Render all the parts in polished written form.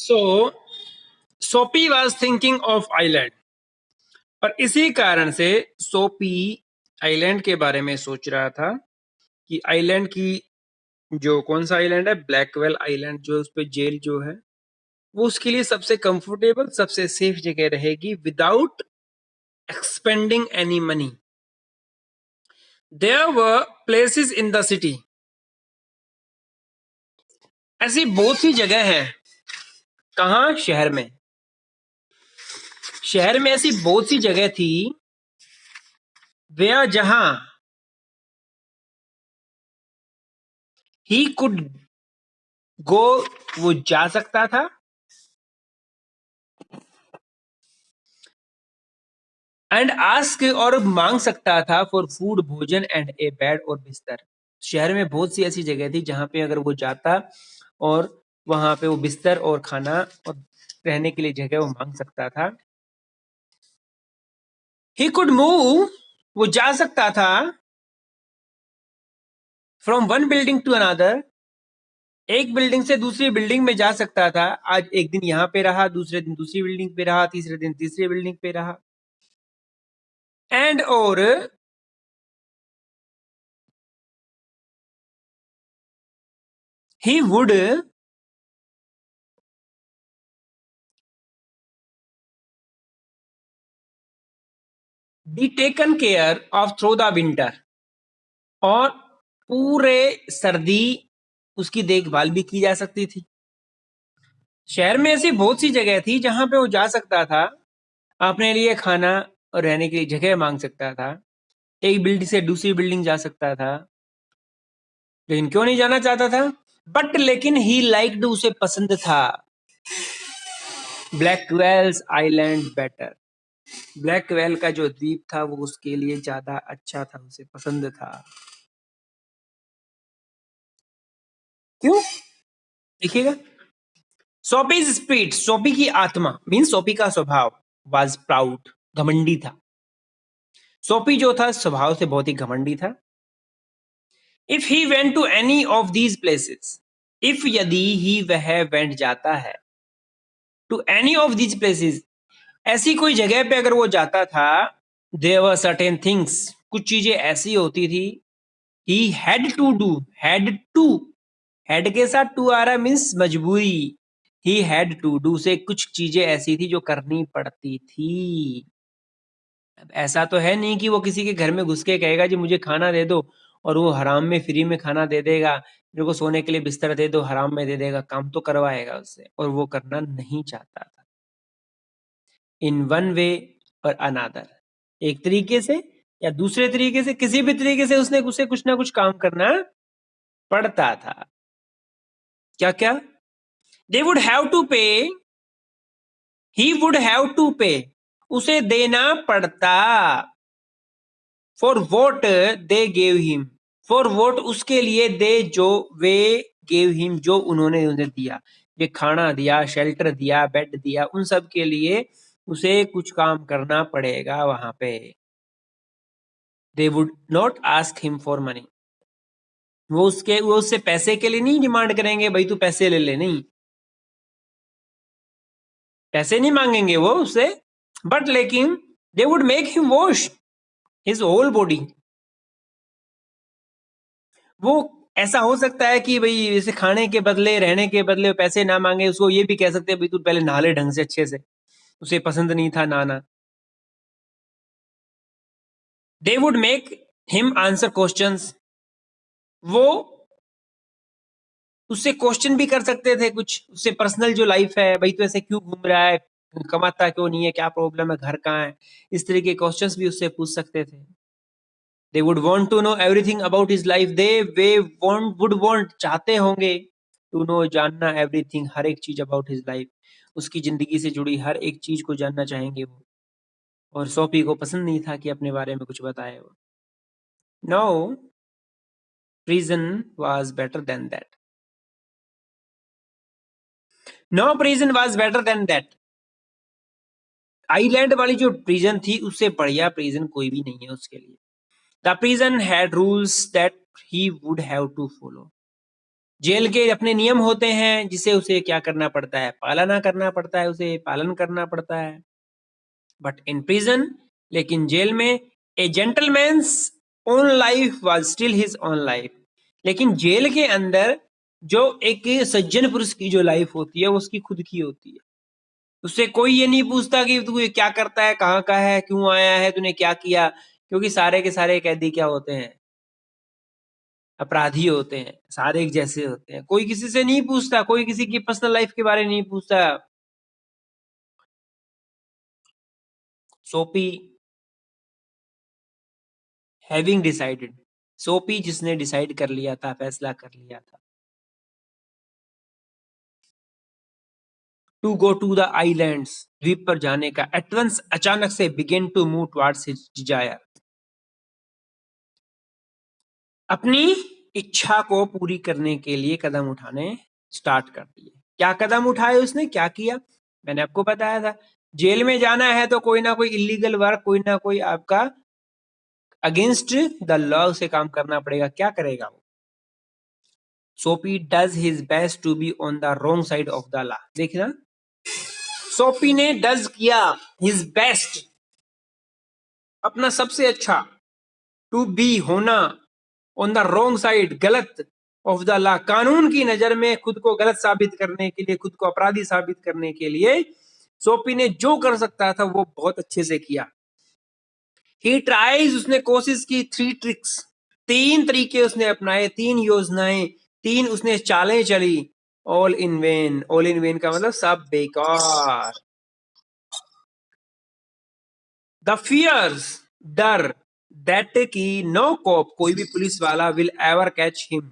सो सोपी was thinking of island, और इसी कारण से सोपी आइलैंड के बारे में सोच रहा था कि आइलैंड की जो कौन सा आइलैंड है, ब्लैकवेल आइलैंड, जो उस पे जेल जो है वो उसके लिए सबसे कंफर्टेबल, सबसे सेफ जगह रहेगी without expending any money. There were places in the city, ऐसी बहुत सी जगह है. कहाँ? शहर में. शहर में ऐसी बहुत सी जगह थी वह जहां ही कुड गो, वो जा सकता था, एंड आस्क, और मांग सकता था, फॉर फूड, भोजन, एंड ए बेड, और बिस्तर. शहर में बहुत सी ऐसी जगह थी जहां पे अगर वो जाता और वहां पे वो बिस्तर और खाना और रहने के लिए जगह वो मांग सकता था. ही कुड मूव, वो जा सकता था, from one building to another, एक बिल्डिंग से दूसरी बिल्डिंग में जा सकता था. आज एक दिन यहाँ पे रहा, दूसरे दिन दूसरी बिल्डिंग पे रहा, तीसरे दिन तीसरी बिल्डिंग पे रहा. एंड और ही would be taken care of through the winter, और पूरे सर्दी उसकी देखभाल भी की जा सकती थी. शहर में ऐसी बहुत सी जगह थी जहां पे वो जा सकता था, अपने लिए खाना और रहने के लिए जगह मांग सकता था, एक बिल्डिंग से दूसरी बिल्डिंग जा सकता था. लेकिन क्यों नहीं जाना चाहता था? बट लेकिन ही लाइक्ड, उसे पसंद था, ब्लैकवेल्स आइलैंड बेटर. ब्लैकवेल का जो द्वीप था वो उसके लिए ज्यादा अच्छा था, उसे पसंद था. क्यों? देखिएगा. सोपीज स्पिरिट, सोपी की आत्मा, मीन सोपी का स्वभाव, वाज प्राउड, घमंडी था. सोपी जो था स्वभाव से बहुत ही घमंडी था. If he went to any of these places, if यदि ही वह वेंट जाता है, to any of these places, ऐसी कोई जगह पे अगर वो जाता था, देयर वर सर्टेन थिंग्स, कुछ चीजें ऐसी होती थी, he had to do, had to, had के साथ टू आ रहा मीन्स मजबूरी. ही हैड टू डू से कुछ चीजें ऐसी थी जो करनी पड़ती थी. अब ऐसा तो है नहीं कि वो किसी के घर में घुस के कहेगा जी मुझे खाना दे दो, और वो हराम में फ्री में खाना दे देगा. मेरे को सोने के लिए बिस्तर दे दो, हराम में दे देगा. काम तो करवाएगा उससे, और वो करना नहीं चाहता था. इन वन वे और अनादर, एक तरीके से या दूसरे तरीके से, किसी भी तरीके से उसने उसे कुछ ना कुछ काम करना पड़ता था. क्या क्या? दे वुड हैव टू पे, ही वुड हैव टू पे, उसे देना पड़ता, for what they gave him, for what उसके लिए, दे जो, वे गेव हिम जो उन्होंने उन्हें दिया, ये खाना दिया, शेल्टर दिया, बेड दिया, उन सब के लिए उसे कुछ काम करना पड़ेगा वहां पे. They would not ask him for money, वो उससे पैसे के लिए नहीं डिमांड करेंगे, भाई तू पैसे ले ले, नहीं, पैसे नहीं मांगेंगे वो उससे. बट लेकिन they would make him wash his whole body. वो ऐसा हो सकता है कि भाई जैसे खाने के बदले, रहने के बदले पैसे ना मांगे, उसको ये भी कह सकते हैं भाई तू पहले नहा ले ढंग से, अच्छे से. उसे पसंद नहीं था नहाना. दे would make him answer questions, वो उससे क्वेश्चन भी कर सकते थे कुछ, उससे पर्सनल जो लाइफ है, भाई तू ऐसे क्यों घूम रहा है, कमाता क्यों नहीं है, क्या प्रॉब्लम है, घर कहाँ है, इस तरह के क्वेश्चंस भी उससे पूछ सकते थे. They would want to know everything about his life, they वे वांट, वुड वांट, चाहते होंगे, टू नो, जानना, एवरीथिंग, हर एक चीज, अबाउट हिज लाइफ, उसकी जिंदगी से जुड़ी हर एक चीज को जानना चाहेंगे वो. और सोफी को पसंद नहीं था कि अपने बारे में कुछ बताए वो. No prison was better than that, no prison was better than that. Island वाली जो प्रिजन थी उससे बढ़िया प्रिजन कोई भी नहीं है उसके लिए. The prison had rules that he would have to follow, जेल के अपने नियम होते हैं जिसे उसे क्या करना पड़ता है, पालना करना पड़ता है, उसे पालन करना पड़ता है। बट इन प्रिजन, लेकिन जेल में, a gentleman's own life was still his own life. लेकिन जेल के अंदर जो एक सज्जन पुरुष की जो लाइफ होती है वो उसकी खुद की होती है। उससे कोई ये नहीं पूछता कि तू ये क्या करता है, कहाँ का है, क्यों आया है, तूने क्या किया, क्योंकि सारे के सारे कैदी क्या होते हैं, अपराधी होते हैं, सारे एक जैसे होते हैं। कोई किसी से नहीं पूछता, कोई किसी की पर्सनल लाइफ के बारे में नहीं पूछता। सोपी हैविंग डिसाइडेड, सोपी जिसने डिसाइड कर लिया था, फैसला कर लिया था, to go to the islands, द्वीप पर जाने का, एट वंस अचानक से began to move towards his desire, अपनी इच्छा को पूरी करने के लिए कदम उठाने स्टार्ट कर दिए। क्या कदम उठाए उसने, क्या किया, मैंने आपको बताया था। जेल में जाना है तो कोई ना कोई इलीगल वर्क, कोई ना कोई आपका अगेंस्ट द लॉ से काम करना पड़ेगा। क्या करेगा वो? Soapy does his best to be on the wrong side of the law. देखना, सोपी ने डज किया हिज बेस्ट, अपना सबसे अच्छा, टू बी होना, ऑन द रोंग साइड गलत, ऑफ द लॉ कानून की नजर में खुद को गलत साबित करने के लिए, खुद को अपराधी साबित करने के लिए सोपी ने जो कर सकता था वो बहुत अच्छे से किया। ही ट्राइज, उसने कोशिश की, थ्री ट्रिक्स, तीन तरीके उसने अपनाए, तीन योजनाएं, तीन उसने चालें चली, all in when. All in when का मतलब सब बेकार। द फियर्स, डर, दैट की नो कॉप, कोई भी पुलिस वाला, विल एवर कैच हिम,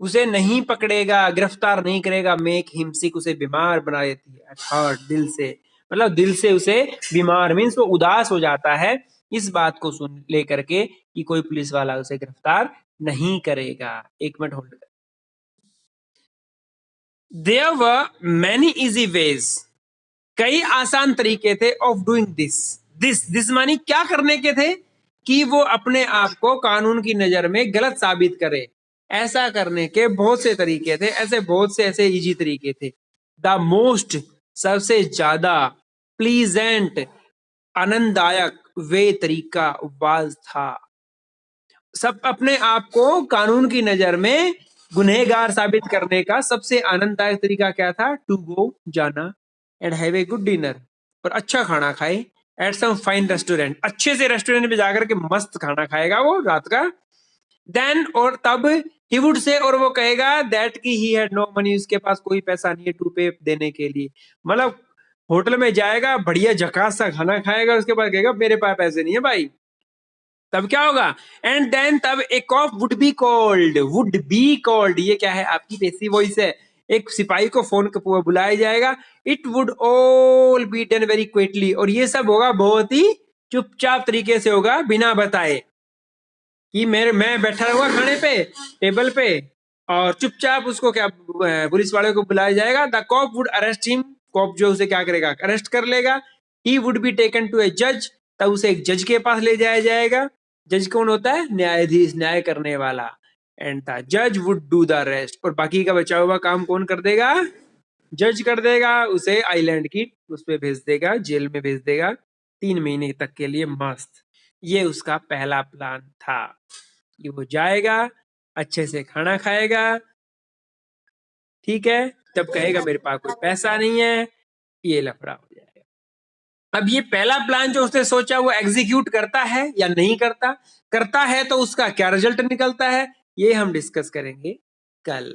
उसे नहीं पकड़ेगा, गिरफ्तार नहीं करेगा, मेक हिम सिक, उसे बीमार बना देती है, एट हार्ट, दिल से, मतलब दिल से उसे बीमार, मीन्स वो उदास हो जाता है इस बात को सुन लेकर के कि कोई पुलिस वाला उसे गिरफ्तार नहीं करेगा। एक मिनट होल्ड कर। There were many easy ways, कई आसान तरीके थे, ऑफ डूइंग दिस, दिस मानी क्या करने के थे, कि वो अपने आप को कानून की नजर में गलत साबित करे। ऐसा करने के बहुत से तरीके थे, ऐसे बहुत से ऐसे इजी तरीके थे। द मोस्ट, सबसे ज्यादा, प्लीजेंट, आनंददायक, वे तरीका, वाज था, सब अपने आप को कानून की नजर में गुनहगार साबित करने का सबसे आनंददायक तरीका क्या था, टू गो, जाना, and have a good dinner, और अच्छा खाना खाए, एट सम फाइन रेस्टोरेंट, अच्छे से रेस्टोरेंट में जाकर के मस्त खाना खाएगा वो रात का। देन, और तब, ही वुड से, और वो कहेगा, दैट की ही हैड नो मनी, उसके पास कोई पैसा नहीं है, टू पे, देने के लिए, मतलब होटल में जाएगा, बढ़िया झकास सा खाना खाएगा, उसके बाद कहेगा मेरे पास पैसे नहीं है भाई। तब क्या होगा, एंड देन तब a cop would be called, would be called, ये क्या है, आपकी पैसिव वॉइस है, एक सिपाही को फोन कर बुलाया जाएगा, it would all be done very quickly, और ये सब होगा बहुत ही चुपचाप तरीके से होगा, बिना बताए कि मैं बैठा रहूंगा खाने पे, टेबल पे, और चुपचाप उसको क्या, पुलिस वाले को बुलाया जाएगा, the cop would arrest him, cop जो उसे क्या करेगा, अरेस्ट कर लेगा, he would be taken to a जज, तब उसे एक जज के पास ले जाया जाएगा, जज कौन होता है, न्यायाधीश, न्याय करने वाला, एंड द जज वुड डू द रेस्ट, और बाकी का बचा हुआ काम कौन कर देगा, जज कर देगा, उसे आइलैंड की उस पे भेज देगा, जेल में भेज देगा 3 महीने तक के लिए, मस्त। ये उसका पहला प्लान था कि वो जाएगा, अच्छे से खाना खाएगा, ठीक है, तब कहेगा मेरे पास कोई पैसा नहीं है, ये लफड़ा हो जाएगा। अब ये पहला प्लान जो उसने सोचा वो एग्जीक्यूट करता है या नहीं करता, करता है तो उसका क्या रिजल्ट निकलता है, ये हम डिस्कस करेंगे कल।